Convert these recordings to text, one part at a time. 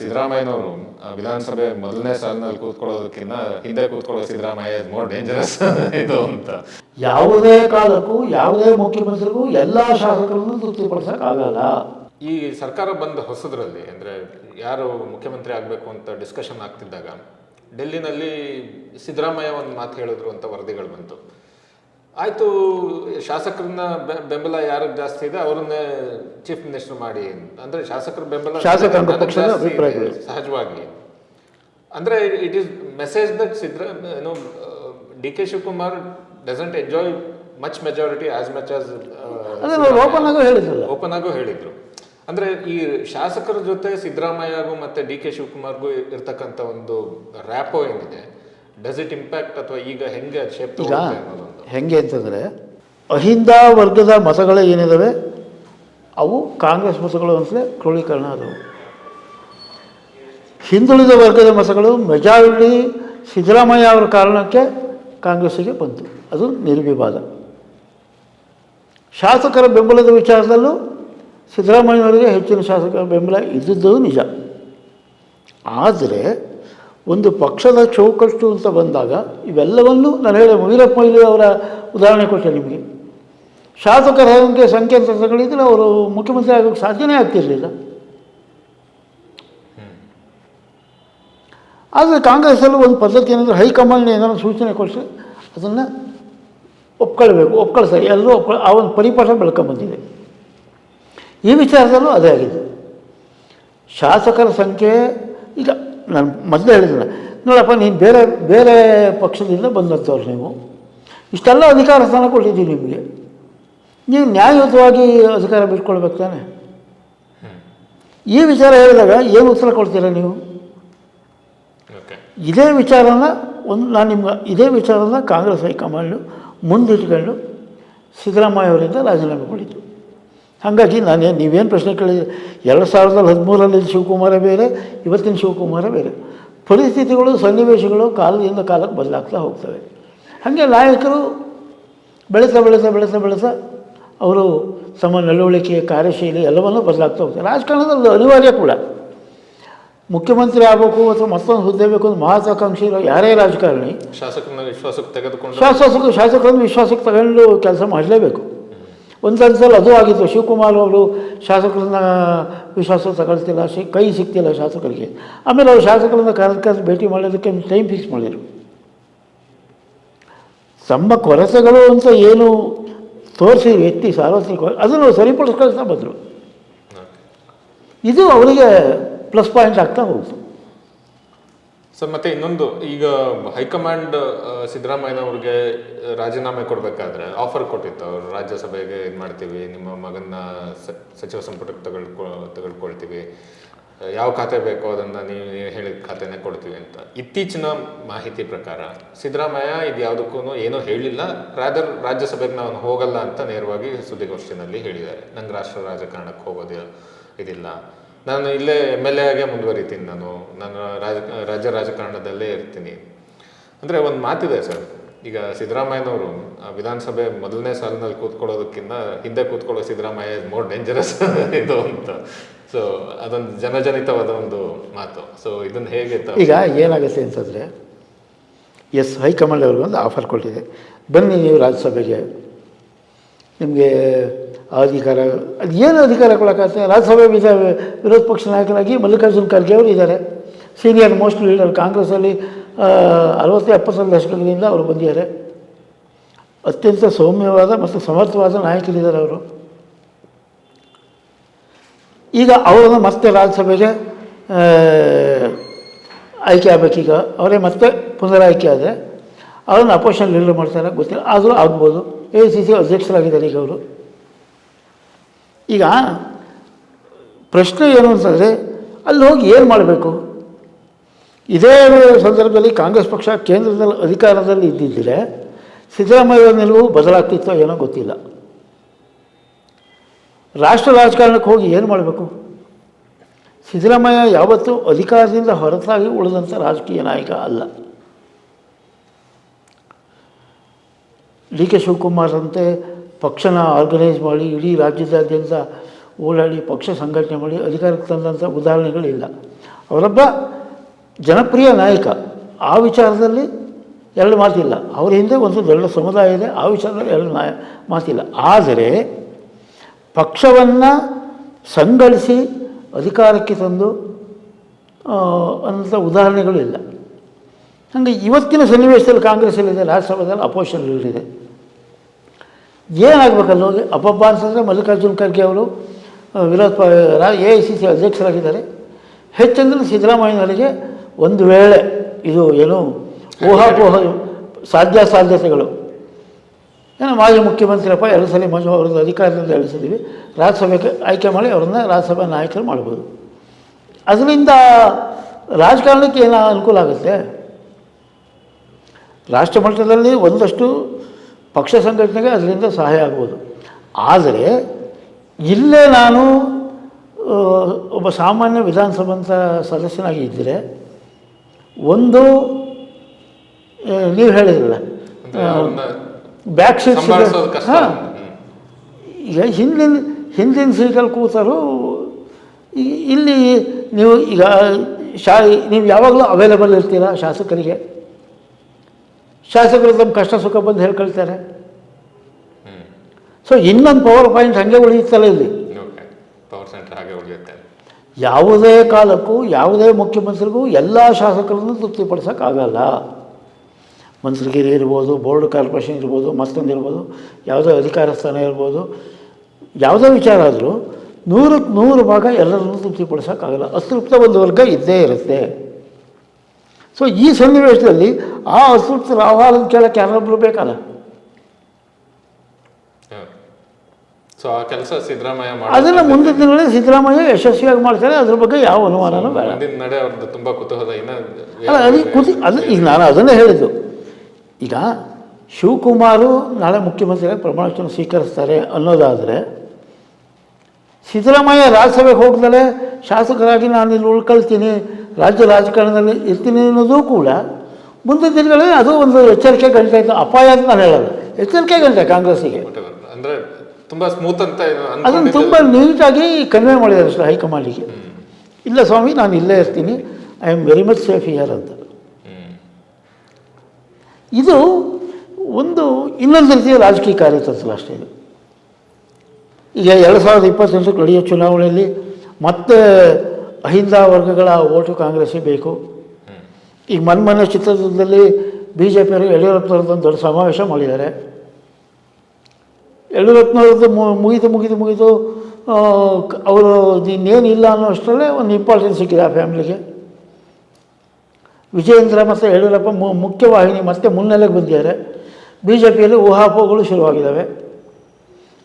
ಸಿದ್ದರಾಮಯ್ಯನವರು ವಿಧಾನಸಭೆ ಮೊದಲನೇ ಸಾಲಿನಲ್ಲಿ ಕೂತ್ಕೊಳ್ಳೋದಕ್ಕಿಂತ ಹಿಂದೆ ಕೂತ್ಕೊಳ್ಳೋ ಸಿದ್ದರಾಮಯ್ಯ ಮೋರ್ ಡೇಂಜರಸ್ ಇದು ಅಂತ. ಯಾವುದೇ ಕಾಲಕ್ಕೂ ಯಾವುದೇ ಮುಖ್ಯಮಂತ್ರಿಗೂ ಎಲ್ಲ ಶಾಸಕರನ್ನು ತೃಪ್ತಿಪಡಿಸೋಕ್ಕಾಗಲ್ಲ. ಈ ಸರ್ಕಾರ ಬಂದ ಹೊಸದ್ರಲ್ಲಿ ಅಂದರೆ ಯಾರು ಮುಖ್ಯಮಂತ್ರಿ ಆಗಬೇಕು ಅಂತ ಡಿಸ್ಕಷನ್ ಆಗ್ತಿದ್ದಾಗ ಡೆಲ್ಲಿನಲ್ಲಿ ಸಿದ್ದರಾಮಯ್ಯ ಒಂದು ಮಾತು ಹೇಳಿದ್ರು ಅಂತ ವರದಿಗಳು ಬಂತು. ಆಯಿತು, ಶಾಸಕರನ್ನ ಬೆಂಬಲ ಯಾರಿಗೆ ಜಾಸ್ತಿ ಇದೆ ಅವ್ರನ್ನೇ ಚೀಫ್ ಮಿನಿಸ್ಟರ್ ಮಾಡಿ ಅಂದರೆ ಶಾಸಕರ ಬೆಂಬಲ ಸಹಜವಾಗಿ. ಅಂದರೆ it is message that D K Shivakumar doesn't enjoy much majority as much as open ಆಗೋ ಹೇಳಿದ್ರು. ಅಂದ್ರೆ ಈ ಶಾಸಕರ ಜೊತೆ ಸಿದ್ದರಾಮಯ್ಯಗೂ ಮತ್ತೆ ಡಿ ಕೆ ಶಿವಕುಮಾರ್ಗೂ ಇರ್ತಕ್ಕಂಥ ಒಂದು ರ್ಯಾಪೋ ಏನಿದೆ, ಡಸ್ ಇಟ್ ಇಂಪ್ಯಾಕ್ಟ್ ಅಥವಾ ಈಗ ಹೆಂಗೆ ಶೇಪ್ ಹೆಂಗೆ ಅಂತಂದರೆ ಅಹಿಂದ ವರ್ಗದ ಮತಗಳು ಏನಿದಾವೆ ಅವು ಕಾಂಗ್ರೆಸ್ ಮತಗಳು ಅಂತಲೇ ಕ್ರೋಢೀಕರಣ ಆದವು. ಹಿಂದುಳಿದ ವರ್ಗದ ಮತಗಳು ಮೆಜಾರಿಟಿ ಸಿದ್ದರಾಮಯ್ಯ ಅವರ ಕಾರಣಕ್ಕೆ ಕಾಂಗ್ರೆಸ್ಸಿಗೆ ಬಂತು, ಅದು ನಿರ್ವಿವಾದ. ಶಾಸಕರ ಬೆಂಬಲದ ವಿಚಾರದಲ್ಲೂ ಸಿದ್ದರಾಮಯ್ಯನವರಿಗೆ ಹೆಚ್ಚಿನ ಶಾಸಕರ ಬೆಂಬಲ ಇದ್ದಿದ್ದು ನಿಜ. ಆದರೆ ಒಂದು ಪಕ್ಷದ ಚೌಕಟ್ಟು ಅಂತ ಬಂದಾಗ ಇವೆಲ್ಲವನ್ನೂ ನಾನು ಹೇಳಿ ವೀರಪ್ಪ ಮೊಯ್ಲಿ ಅವರ ಉದಾಹರಣೆ ಕೊಟ್ಟೆ ನಿಮಗೆ. ಶಾಸಕರ ಸಂಖ್ಯೆ ಅಂತ ತಗೊಂಡಿದ್ರೆ ಅವರು ಮುಖ್ಯಮಂತ್ರಿ ಆಗೋಕ್ಕೆ ಸಾಧ್ಯನೇ ಆಗ್ತಿರಲಿಲ್ಲ. ಆದರೆ ಕಾಂಗ್ರೆಸ್ಸಲ್ಲೂ ಒಂದು ಪದ್ಧತಿ ಏನಂದರೆ ಹೈಕಮಾಂಡ್ ಏನಾದ್ರು ಸೂಚನೆ ಕೊಡಿಸಿ ಅದನ್ನು ಒಪ್ಕೊಳ್ಬೇಕು, ಎಲ್ಲರೂ ಆ ಒಂದು ಪರಿಪಾಠ ಬೆಳ್ಕೊಂಬಂದಿದೆ. ಈ ವಿಚಾರದಲ್ಲೂ ಅದೇ ಆಗಿದೆ. ಶಾಸಕರ ಸಂಖ್ಯೆ ಈಗ ನಾನು ಮೊದಲೇ ಹೇಳಿದ್ದೆ, ನೋಡಪ್ಪ ನೀನು ಬೇರೆ ಬೇರೆ ಪಕ್ಷದಿಂದ ಬಂದಂಥವ್ರು, ನೀವು ಇಷ್ಟೆಲ್ಲ ಅಧಿಕಾರ ಸ್ಥಾನ ಕೊಟ್ಟಿದ್ದೀವಿ, ನಿಮಗೆ ನೀವು ನ್ಯಾಯಯುತವಾಗಿ ಅಧಿಕಾರ ಬಿಟ್ಕೊಳ್ಬೇಕು ತಾನೆ. ಈ ವಿಚಾರ ಹೇಳಿದಾಗ ಏನು ಉತ್ತರ ಕೊಡ್ತೀರಾ ನೀವು? ಇದೇ ವಿಚಾರನ ಇದೇ ವಿಚಾರನ ಕಾಂಗ್ರೆಸ್ ಹೈಕಮಾಂಡು ಮುಂದಿಟ್ಕೊಂಡು ಸಿದ್ದರಾಮಯ್ಯ ಅವರಿಂದ ರಾಜೀನಾಮೆ ಕೊಟ್ಟಿತ್ತು. ಹಾಗಾಗಿ ನೀವೇನು ಪ್ರಶ್ನೆ ಕೇಳಿದ್ರಿ, 2013ರಲ್ಲಿ ಶಿವಕುಮಾರ ಬೇರೆ, ಇವತ್ತಿನ ಶಿವಕುಮಾರ ಬೇರೆ. ಪರಿಸ್ಥಿತಿಗಳು, ಸನ್ನಿವೇಶಗಳು ಕಾಲದಿಂದ ಕಾಲಕ್ಕೆ ಬದಲಾಗ್ತಾ ಹೋಗ್ತವೆ. ಹಾಗೆ ನಾಯಕರು ಬೆಳೆಸ ಅವರು ತಮ್ಮ ನಡವಳಿಕೆ, ಕಾರ್ಯಶೈಲಿ ಎಲ್ಲವನ್ನೂ ಬದಲಾಗ್ತಾ ಹೋಗ್ತಾರೆ. ರಾಜಕಾರಣದಲ್ಲಿ ಅನಿವಾರ್ಯ ಕೂಡ. ಮುಖ್ಯಮಂತ್ರಿ ಆಗಬೇಕು ಅಥವಾ ಮತ್ತೊಂದು ಹುದ್ದೆ ಬೇಕು ಅಂತ ಮಹತ್ವಾಕಾಂಕ್ಷಿ ಇರೋ ಯಾರೇ ರಾಜಕಾರಣಿ ಶಾಸಕರನ್ನು ವಿಶ್ವಾಸಕ್ಕೆ ತಗೊಂಡು ಕೆಲಸ ಮಾಡಲೇಬೇಕು. ಒಂದೊಂದ್ಸಲ ಅದು ಆಗಿತ್ತು. ಶಿವಕುಮಾರ್ ಅವರು ಶಾಸಕರನ್ನ ವಿಶ್ವಾಸ ತಗೊಳ್ತಿಲ್ಲ, ಕೈ ಸಿಗ್ತಿಲ್ಲ ಶಾಸಕರಿಗೆ. ಆಮೇಲೆ ಅವರು ಶಾಸಕರನ್ನ ಕರೆದು ಭೇಟಿ ಮಾಡೋದಕ್ಕೆ ಟೈಮ್ ಫಿಕ್ಸ್ ಮಾಡಿದರು. ತಮ್ಮ ಕೊರತೆಗಳು ಅಂತ ಏನು ತೋರಿಸಿ ವ್ಯಕ್ತಿ ಸಾರ್ವತ್ರಿಕ ಅದನ್ನು ಸರಿಪಡಿಸ್ಕೊಳ್ತಾ ಬಂದರು. ಇದು ಅವರಿಗೆ ಪ್ಲಸ್ ಪಾಯಿಂಟ್ ಆಗ್ತಾ ಹೋಗ್ತು. ಸರ್, ಮತ್ತೆ ಇನ್ನೊಂದು, ಈಗ ಹೈಕಮಾಂಡ್ ಸಿದ್ದರಾಮಯ್ಯನವ್ರಿಗೆ ರಾಜೀನಾಮೆ ಕೊಡಬೇಕಾದ್ರೆ ಆಫರ್ ಕೊಟ್ಟಿತ್ತು. ಅವರು ರಾಜ್ಯಸಭೆಗೆ ಇದು ಮಾಡ್ತೀವಿ, ನಿಮ್ಮ ಮಗನ ಸಚಿವ ಸಂಪುಟಕ್ಕೆ ತೆಗೆದುಕೊಳ್ತೀವಿ, ಯಾವ ಖಾತೆ ಬೇಕೋ ಅದನ್ನು ನೀವು ಹೇಳಿದ ಖಾತೆನೇ ಕೊಡ್ತೀವಿ ಅಂತ. ಇತ್ತೀಚಿನ ಮಾಹಿತಿ ಪ್ರಕಾರ ಸಿದ್ದರಾಮಯ್ಯ ಇದು ಯಾವುದಕ್ಕೂ ಏನೂ ಹೇಳಿಲ್ಲ, ರಾಜ್ಯಸಭೆಗೆ ನಾನು ಹೋಗಲ್ಲ ಅಂತ ನೇರವಾಗಿ ಸುದ್ದಿಗೋಷ್ಠಿನಲ್ಲಿ ಹೇಳಿದ್ದಾರೆ. ನಂಗೆ ರಾಷ್ಟ್ರ ರಾಜಕಾರಣಕ್ಕೆ ಹೋಗೋದು ಇದಿಲ್ಲ, ನಾನು ಇಲ್ಲೇ MLA ಆಗೇ ಮುಂದುವರಿತೀನಿ, ನಾನು ರಾಜ್ಯ ರಾಜಕಾರಣದಲ್ಲೇ ಇರ್ತೀನಿ. ಅಂದರೆ ಒಂದು ಮಾತಿದೆ ಸರ್, ಈಗ ಸಿದ್ದರಾಮಯ್ಯನವರು ವಿಧಾನಸಭೆ ಮೊದಲನೇ ಸಾಲಿನಲ್ಲಿ ಕೂತ್ಕೊಳ್ಳೋದಕ್ಕಿಂತ ಹಿಂದೆ ಕೂತ್ಕೊಳ್ಳೋ ಸಿದ್ದರಾಮಯ್ಯ ಮೋರ್ ಡೇಂಜರಸ್ ಇದು ಅಂತ. ಸೊ ಅದೊಂದು ಜನಜನಿತವಾದ ಒಂದು ಮಾತು. ಸೊ ಇದನ್ನು ಹೇಗೆ ಈಗ ಏನಾಗುತ್ತೆ ಅಂತಂದರೆ, ಹೈಕಮಾಂಡ್ ಅವ್ರಿಗೆ ಒಂದು ಆಫರ್ ಕೊಟ್ಟಿದೆ, ಬನ್ನಿ ನೀವು ರಾಜ್ಯಸಭೆಗೆ, ನಿಮಗೆ ಅಧಿಕಾರ, ಅದು ಏನು ಅಧಿಕಾರ ಕೊಡೋಕ್ಕಾಗುತ್ತೆ? ರಾಜ್ಯಸಭೆ ವಿರೋಧ ಪಕ್ಷ ನಾಯಕರಾಗಿ ಮಲ್ಲಿಕಾರ್ಜುನ್ ಖರ್ಗೆ ಅವರು ಇದ್ದಾರೆ, ಸೀನಿಯರ್ ಮೋಸ್ಟ್ ಲೀಡರ್. ಕಾಂಗ್ರೆಸ್ಸಲ್ಲಿ 60-70 ದಶಕಗಳಿಂದ ಅವರು ಬಂದಿದ್ದಾರೆ. ಅತ್ಯಂತ ಸೌಮ್ಯವಾದ ಮತ್ತು ಸಮರ್ಥವಾದ ನಾಯಕರಿದ್ದಾರೆ ಅವರು. ಈಗ ಅವರನ್ನು ಮತ್ತೆ ರಾಜ್ಯಸಭೆಗೆ ಆಯ್ಕೆ ಆಗಬೇಕೀಗ. ಅವರೇ ಮತ್ತೆ ಪುನರಾಯ್ಕೆ ಆದರೆ ಅವರನ್ನು ಅಪೋಸಿಷನ್ ಲೀಡರ್ ಮಾಡ್ತಾರೆ ಗೊತ್ತಿಲ್ಲ, ಆದರೂ ಆಗ್ಬೋದು. AICC ಅಧ್ಯಕ್ಷರಾಗಿದ್ದಾರೆ ಈಗ ಅವರು. ಈಗ ಪ್ರಶ್ನೆ ಏನು ಅಂತಂದರೆ, ಅಲ್ಲಿ ಹೋಗಿ ಏನು ಮಾಡಬೇಕು? ಇದೇ ಸಂದರ್ಭದಲ್ಲಿ ಕಾಂಗ್ರೆಸ್ ಪಕ್ಷ ಕೇಂದ್ರದಲ್ಲಿ ಅಧಿಕಾರದಲ್ಲಿ ಇದ್ದಿದ್ದರೆ ಸಿದ್ದರಾಮಯ್ಯ ನಿಲುವು ಬದಲಾಗ್ತಿತ್ತೋ ಏನೋ ಗೊತ್ತಿಲ್ಲ. ರಾಷ್ಟ್ರ ರಾಜಕಾರಣಕ್ಕೆ ಹೋಗಿ ಏನು ಮಾಡಬೇಕು? ಸಿದ್ದರಾಮಯ್ಯ ಯಾವತ್ತೂ ಅಧಿಕಾರದಿಂದ ಹೊರತಾಗಿ ಉಳಿದಂಥ ರಾಜಕೀಯ ನಾಯಕ ಅಲ್ಲ. DK ಶಿವಕುಮಾರ್ ಅಂತೆ ಪಕ್ಷನ ಆರ್ಗನೈಸ್ ಮಾಡಿ ಇಡೀ ರಾಜ್ಯದಾದ್ಯಂತ ಓಡಾಡಿ ಪಕ್ಷ ಸಂಘಟನೆ ಮಾಡಿ ಅಧಿಕಾರಕ್ಕೆ ತಂದಂಥ ಉದಾಹರಣೆಗಳಿಲ್ಲ. ಅವರೊಬ್ಬ ಜನಪ್ರಿಯ ನಾಯಕ. ಆ ವಿಚಾರದಲ್ಲಿ ಎರಡು ಮಾತಿಲ್ಲ. ಅವರ ಹಿಂದೆ ಒಂದು ದೊಡ್ಡ ಸಮುದಾಯ ಇದೆ, ಆ ವಿಚಾರದಲ್ಲಿ ಎರಡು ಮಾತಿಲ್ಲ. ಆದರೆ ಪಕ್ಷವನ್ನು ಸಂಘಟಿಸಿ ಅಧಿಕಾರಕ್ಕೆ ತಂದು ಅಂಥ ಉದಾಹರಣೆಗಳು ಇಲ್ಲ. ಹಾಗೆ ಇವತ್ತಿನ ಸನ್ನಿವೇಶದಲ್ಲಿ ಕಾಂಗ್ರೆಸ್ಸಲ್ಲಿದೆ, ರಾಜ್ಯಸಭೆಯಲ್ಲಿ ಅಪೋಸಿಷನ್ಗಳಿದೆ. ಏನಾಗಬೇಕಲ್ಲ ಹೋಗಿ ಅಪ್ಪಬ್ಬ ಅಂತಂದರೆ ಮಲ್ಲಿಕಾರ್ಜುನ್ ಖರ್ಗೆ ಅವರು AICC ಅಧ್ಯಕ್ಷರಾಗಿದ್ದಾರೆ. ಹೆಚ್ಚಂದ್ರೆ ಸಿದ್ದರಾಮಯ್ಯನವರಿಗೆ ಒಂದು ವೇಳೆ ಇದು ಏನು ಊಹಾಪೋಹ ಸಾಧ್ಯತೆಗಳು ಏನೋ ಮಾಜಿ ಮುಖ್ಯಮಂತ್ರಿಯಪ್ಪ 2 ಸಲ ಮಂಜು ಅವ್ರದ್ದು ಅಧಿಕಾರದಿಂದ ಇಳಿಸಿದ್ದೀವಿ, ರಾಜ್ಯಸಭೆಗೆ ಆಯ್ಕೆ ಮಾಡಿ ಅವ್ರನ್ನ ರಾಜ್ಯಸಭಾ ನಾಯಕರು ಮಾಡ್ಬೋದು. ಅದರಿಂದ ರಾಜಕಾರಣಕ್ಕೆ ಏನೋ ಅನುಕೂಲ ಆಗುತ್ತೆ. ರಾಷ್ಟ್ರ ಮಟ್ಟದಲ್ಲಿ ಒಂದಷ್ಟು ಪಕ್ಷ ಸಂಘಟನೆಗೆ ಅದರಿಂದ ಸಹಾಯ ಆಗ್ಬೋದು. ಆದರೆ ಇಲ್ಲೇ ನಾನು ಒಬ್ಬ ಸಾಮಾನ್ಯ ವಿಧಾನಸಭಾ ಸದಸ್ಯನಾಗಿ ಇದ್ದರೆ ಒಂದು ನೀವು ಹೇಳಿದ್ರಲ್ಲ ಬ್ಯಾಕ್ ಸೀಟ್ಸ್ ಹಾಂ, ಈಗ ಹಿಂದಿನ ಸೀಟಲ್ಲಿ ಕೂತರು. ಇಲ್ಲಿ ನೀವು ಈಗ ನೀವು ಯಾವಾಗಲೂ ಅವೈಲೇಬಲ್ ಇರ್ತೀರ ಶಾಸಕರಿಗೆ. ಶಾಸಕರು ತಮ್ಮ ಕಷ್ಟ ಸುಖ ಬಂದು ಹೇಳ್ಕೊಳ್ತಾರೆ. ಸೊ ಇನ್ನೊಂದು ಪವರ್ ಪಾಯಿಂಟ್ ಹಾಗೆ ಉಳಿಯುತ್ತಲ್ಲ ಇಲ್ಲಿ. ಯಾವುದೇ ಕಾಲಕ್ಕೂ ಯಾವುದೇ ಮುಖ್ಯಮಂತ್ರಿಗೂ ಎಲ್ಲ ಶಾಸಕರನ್ನು ತೃಪ್ತಿಪಡಿಸೋಕ್ಕಾಗಲ್ಲ. ಮಂತ್ರಿಗಿರಿ ಇರ್ಬೋದು, ಬೋರ್ಡ್ ಕಾರ್ಪೊರೇಷನ್ ಇರ್ಬೋದು, ಮತ್ತೊಂದು ಇರ್ಬೋದು, ಯಾವುದೇ ಅಧಿಕಾರ ಸ್ಥಾನ ಇರ್ಬೋದು, ಯಾವುದೇ ವಿಚಾರ ಆದರೂ 100ಕ್ಕೆ 100 ಭಾಗ ಎಲ್ಲರನ್ನೂ ತೃಪ್ತಿಪಡಿಸೋಕ್ಕಾಗಲ್ಲ. ಅತೃಪ್ತ ಒಂದು ವರ್ಗ ಇದ್ದೇ ಇರುತ್ತೆ. ಸೊ ಈ ಸನ್ನಿವೇಶದಲ್ಲಿ ಆ ಅತೃಪ್ತರ ಆಹ್ವಾನ ಕೇಳೋಕ್ಕೆ ಯಾರೊಬ್ಬರು ಬೇಕಲ್ಲ. ಸೊ ಆ ಕೆಲಸ ಸಿದ್ದರಾಮಯ್ಯ ಅದನ್ನು ಮುಂದಿನ ದಿನಗಳಲ್ಲಿ ಸಿದ್ದರಾಮಯ್ಯ ಯಶಸ್ವಿಯಾಗಿ ಮಾಡ್ತಾರೆ. ಅದ್ರ ಬಗ್ಗೆ ಯಾವ ಅನುಮಾನನೂ ಬೇಡ. ನಡೆ ಅವ್ರದ್ದು ತುಂಬ ಕುತೂಹಲ. ಅಲ್ಲ ಈಗ ನಾನು ಅದನ್ನೇ ಹೇಳಿದ್ದು. ಈಗ ಶಿವಕುಮಾರು ನಾಳೆ ಮುಖ್ಯಮಂತ್ರಿಯಾಗಿ ಪ್ರಮಾಣ ವಚನ ಸ್ವೀಕರಿಸ್ತಾರೆ ಅನ್ನೋದಾದರೆ, ಸಿದ್ದರಾಮಯ್ಯ ರಾಜ್ಯಸಭೆಗೆ ಹೋಗ್ದಲೇ ಶಾಸಕರಾಗಿ ನಾನು ಇಲ್ಲಿ ಉಳ್ಕೊಳ್ತೀನಿ, ರಾಜ್ಯ ರಾಜಕಾರಣದಲ್ಲಿ ಇರ್ತೀನಿ ಅನ್ನೋದು ಕೂಡ ಮುಂದಿನ ದಿನಗಳಲ್ಲಿ ಅದು ಒಂದು ಎಚ್ಚರಿಕೆ ಗಂಟೆ ಇತ್ತು. ಅಪಾಯ ಅಂತ ನಾನು ಹೇಳಲ್ಲ, ಎಚ್ಚರಿಕೆ ಗಂಟೆ ಕಾಂಗ್ರೆಸ್ಸಿಗೆ. ಅಂದರೆ ತುಂಬ ಸ್ಮೂತ್ ಅಂತ ಅದನ್ನು ತುಂಬ ನೀಟಾಗಿ ಕನ್ವೆ ಮಾಡಿದ್ದಾರೆ ಅಷ್ಟೇ ಹೈಕಮಾಂಡಿಗೆ. ಇಲ್ಲ ಸ್ವಾಮಿ, ನಾನು ಇಲ್ಲೇ ಇರ್ತೀನಿ, I am very much safe here ಅಂತ. ಇದು ಒಂದು ಇನ್ನೊಂದು ರೀತಿಯ ರಾಜಕೀಯ ಕಾರ್ಯತಂತ್ರ ಅಷ್ಟೇ. ಇದು ಈಗ 2028 ನಡೆಯೋ ಚುನಾವಣೆಯಲ್ಲಿ ಮತ್ತೆ ಅಹಿಂದ ವರ್ಗಗಳ ಓಟು ಕಾಂಗ್ರೆಸ್ಸಿಗೆ ಬೇಕು. ಈಗ ಮೊನ್ನೆ ಚಿತ್ರದುರ್ಗದಲ್ಲಿ BJಪಿಯವರು ಯಡಿಯೂರಪ್ಪನವ್ರದ್ದು ದೊಡ್ಡ ಸಮಾವೇಶ ಮಾಡಿದ್ದಾರೆ. ಯಡಿಯೂರಪ್ಪನವ್ರದ್ದು ಮುಗಿದು ಅವರು ಇನ್ನೇನಿಲ್ಲ ಅನ್ನೋ ಅಷ್ಟರಲ್ಲೇ ಒಂದು ಇಂಪಾರ್ಟೆನ್ಸ್ ಸಿಕ್ಕಿದೆ ಆ ಫ್ಯಾಮಿಲಿಗೆ. ವಿಜಯೇಂದ್ರ ಮತ್ತು ಯಡಿಯೂರಪ್ಪ ಮುಖ್ಯವಾಹಿನಿ ಮತ್ತೆ ಮುನ್ನೆಲೆಗೆ ಬಂದಿದ್ದಾರೆ. BJಪಿಯಲ್ಲಿ ಊಹಾಪೋಹಗಳು ಶುರುವಾಗಿದ್ದಾವೆ.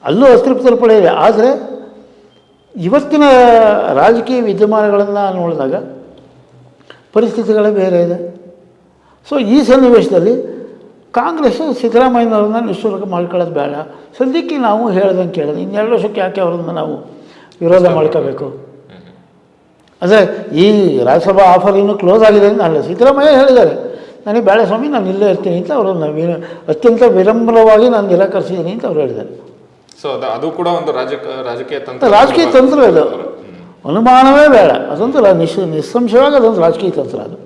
ಅಲ್ಲೂ ಅತೃಪ್ತರು ಪಡೆಯಿದೆ. ಆದರೆ ಇವತ್ತಿನ ರಾಜಕೀಯ ವಿದ್ಯಮಾನಗಳನ್ನು ನೋಡಿದಾಗ ಪರಿಸ್ಥಿತಿಗಳೇ ಬೇರೆ ಇದೆ. ಸೊ ಈ ಸನ್ನಿವೇಶದಲ್ಲಿ ಕಾಂಗ್ರೆಸ್ಸು ಸಿದ್ದರಾಮಯ್ಯನವ್ರನ್ನ ನಿಶ್ಚುಲ್ಕ ಮಾಡ್ಕೊಳ್ಳೋದು ಬೇಡ. ಸದ್ಯಕ್ಕೆ ನಾವು ಹೇಳ್ದಂಗೆ ಕೇಳೋದು. 2 ವರ್ಷಕ್ಕೆ ಯಾಕೆ ಅವರನ್ನು ನಾವು ವಿರೋಧ ಮಾಡ್ಕೋಬೇಕು? ಅಂದರೆ ಈ ರಾಜ್ಯಸಭಾ ಆಫರ್ ಇನ್ನೂ ಕ್ಲೋಸ್ ಆಗಿದೆ ಅಂತ ಅಲ್ಲ. ಸಿದ್ದರಾಮಯ್ಯ ಹೇಳಿದ್ದಾರೆ, ನನಗೆ ಬೇಡ ಸ್ವಾಮಿ, ನಾನು ಇಲ್ಲೇ ಇರ್ತೀನಿ ಅಂತ ಅವರು ಅತ್ಯಂತ ವಿನಮ್ರವಾಗಿ ನಾನು ನಿರಾಕರಿಸಿದ್ದೀನಿ ಅಂತ ಅವ್ರು ಹೇಳಿದ್ದಾರೆ. ಸೊ ಅದು ಕೂಡ ಒಂದು ರಾಜಕೀಯ ತಂತ್ರ ಇದು, ಅನುಮಾನವೇ ಬೇಡ. ಅದೊಂದು ನಿಸ್ಸಂಶಯವಾಗಿ ಅದೊಂದು ರಾಜಕೀಯ ತಂತ್ರ ಅದು.